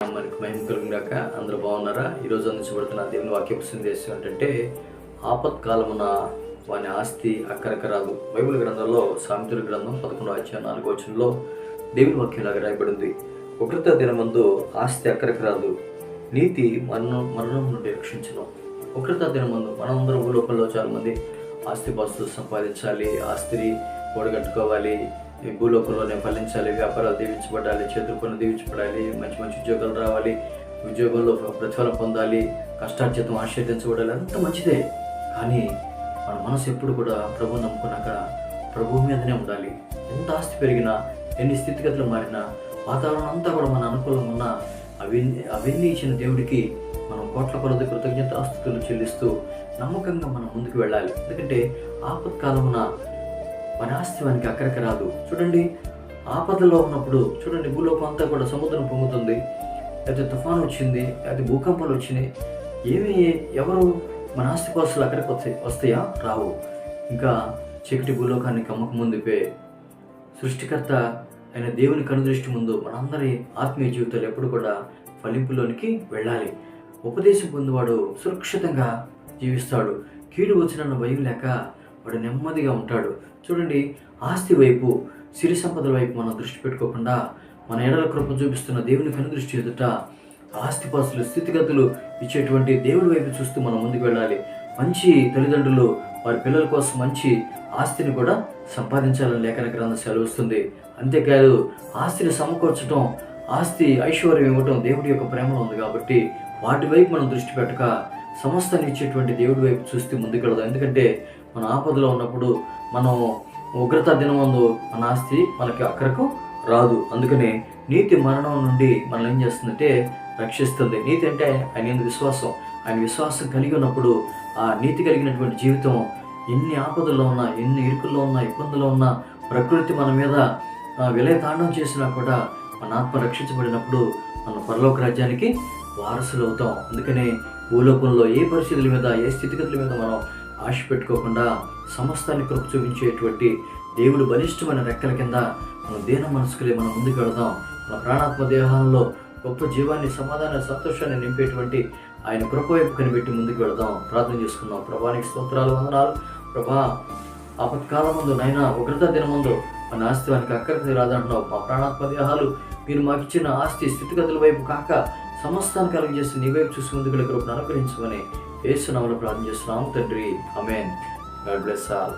మనకి మహిమ కలుగుగాక. అందరూ బాగున్నారా? ఈరోజు అందించబడుతున్న దేవుని వాక్యపు సందేశం ఏంటంటే, ఆపత్కాలమున వాని ఆస్తి అక్కరకు రాదు. బైబిల్ గ్రంథంలో సామెతల గ్రంథం 11:4 దేవుని వాక్యంలాగా రాయబడింది. ఉగ్రత దినమందు ఆస్తి అక్కరకు రాదు, నీతి మరణం నుండి రక్షించును. ఉగ్రత దినమందు మనందరం భూలోకంలో చాలామంది ఆస్తిపాస్తులు సంపాదించాలి, ఆస్తిని కూడగట్టుకోవాలి, ఈ భూలోకంలోనే ఫలించాలి, వ్యాపారాలు దీవించబడాలి, చేతులు కొన్ని దీవించబడాలి, మంచి మంచి ఉద్యోగాలు రావాలి, ఉద్యోగంలో ప్రతిఫలం పొందాలి, కష్టార్జితం ఆశీర్వదించబడాలి, అంత మంచిదే. కానీ మన మనసు ఎప్పుడు కూడా ప్రభువు నమ్ముకున్నాక ప్రభువు మీదనే ఉండాలి. ఎంత ఆస్తి పెరిగినా, ఎన్ని స్థితిగతులు మారినా, వాతావరణం అంతా కూడా మన అనుకూలంగా ఉన్నా అవన్నీ ఇచ్చిన దేవుడికి మనం కోట్ల కొలది కృతజ్ఞతాస్తుతులు చెల్లిస్తూ నమ్మకంగా మనం ముందుకు వెళ్ళాలి. ఎందుకంటే ఆపత్కాలమున మన ఆస్తి వానికి అక్కడికి రాదు. చూడండి, ఆపదలో ఉన్నప్పుడు చూడండి, భూలోకం అంతా కూడా సముద్రం పొంగుతుంది, అయితే తుఫాను వచ్చింది, అయితే భూకంపాలు వచ్చినాయి. ఎవరు మన ఆస్తి పాస్తులు అక్కడికి వస్తాయా? రావు. ఇంకా చీకటి భూలోకాన్ని కమ్మక ముందుపే సృష్టికర్త అయిన దేవుని కనుదృష్టి ముందు మనందరి ఆత్మీయ జీవితాలు ఎప్పుడు కూడా ఫలింపులోనికి వెళ్ళాలి. ఉపదేశం పొందువాడు సురక్షితంగా జీవిస్తాడు, కీడు వచ్చిన భయం లేక వాడు నెమ్మదిగా ఉంటాడు. చూడండి, ఆస్తి వైపు, సిరి సంపదల వైపు మనం దృష్టి పెట్టుకోకుండా మన ఎడల కృప చూపిస్తున్న దేవుని కనుదృష్టి ఎదుట ఆస్తిపాస్తులు స్థితిగతులు ఇచ్చేటువంటి దేవుడి వైపు చూస్తూ మనం ముందుకు వెళ్ళాలి. మంచి తల్లిదండ్రులు వారి పిల్లల కోసం మంచి ఆస్తిని కూడా సంపాదించాలని లేఖన గ్రంథం సెలవుస్తుంది. అంతేకాదు, ఆస్తిని సమకూర్చడం, ఆస్తి ఐశ్వర్యం ఇవ్వటం దేవుడి యొక్క ప్రేమలో ఉంది కాబట్టి వాటి వైపు మనం దృష్టి పెట్టక సమస్తాన్ని ఇచ్చేటువంటి దేవుడి వైపు చూస్తూ ముందుకెళ్దాం. ఎందుకంటే మన ఆపదలో ఉన్నప్పుడు మనం ఉగ్రత దినమందు మన ఆస్తి మనకి అక్కడకు రాదు. అందుకనే నీతి మరణం నుండి మనల్ని ఏం చేస్తుందంటే రక్షిస్తుంది. నీతి అంటే ఆయన విశ్వాసం. ఆయన విశ్వాసం కలిగి ఉన్నప్పుడు ఆ నీతి కలిగినటువంటి జీవితం ఎన్ని ఆపదల్లో ఉన్నా, ఎన్ని ఇరుకుల్లో ఉన్నా, ఇబ్బందుల్లో ఉన్నా, ప్రకృతి మన మీద విలయతాండం చేసినా కూడా మన ఆత్మ రక్షించబడినప్పుడు మన పరలోక రాజ్యానికి వారసులు అవుతాం. అందుకనే భూలోకంలో ఏ పరిస్థితుల మీద, ఏ స్థితిగతుల మీద మనం ఆశ పెట్టుకోకుండా సమస్తాన్ని కృప చూపించేటువంటి దేవుడు బలిష్టమైన రెక్కల కింద మనం దీన మనసుకులే మనం ముందుకు వెళదాం. మన ప్రాణాత్మ దేహాల్లో గొప్ప జీవాన్ని, సమాధాన, సంతోషాన్ని నింపేటువంటి ఆయన కృప వైపు కనిపెట్టి ముందుకు వెళదాం. ప్రార్థన చేసుకుందాం. ప్రభానికి స్తోత్రాలు, వందనాలు. ప్రభా, ఆపత్కాలం ముందు నాయన, ఉగ్రత దినం ముందు మన ఆస్తి వానికి అక్కడికి రాదంటున్నావు. మా ప్రాణాత్మ దేహాలు మీరు మాకు ఇచ్చిన ఆస్తి స్థితిగతుల వైపు కాక సమస్తాన్ని కలిగజేసి నీ వైపు చూసి ముందుకు కృపను అనుగ్రహించమని యేసు నామములో ప్రార్థన చేస్తున్నాము తండ్రి. ఆమేన్. God bless all.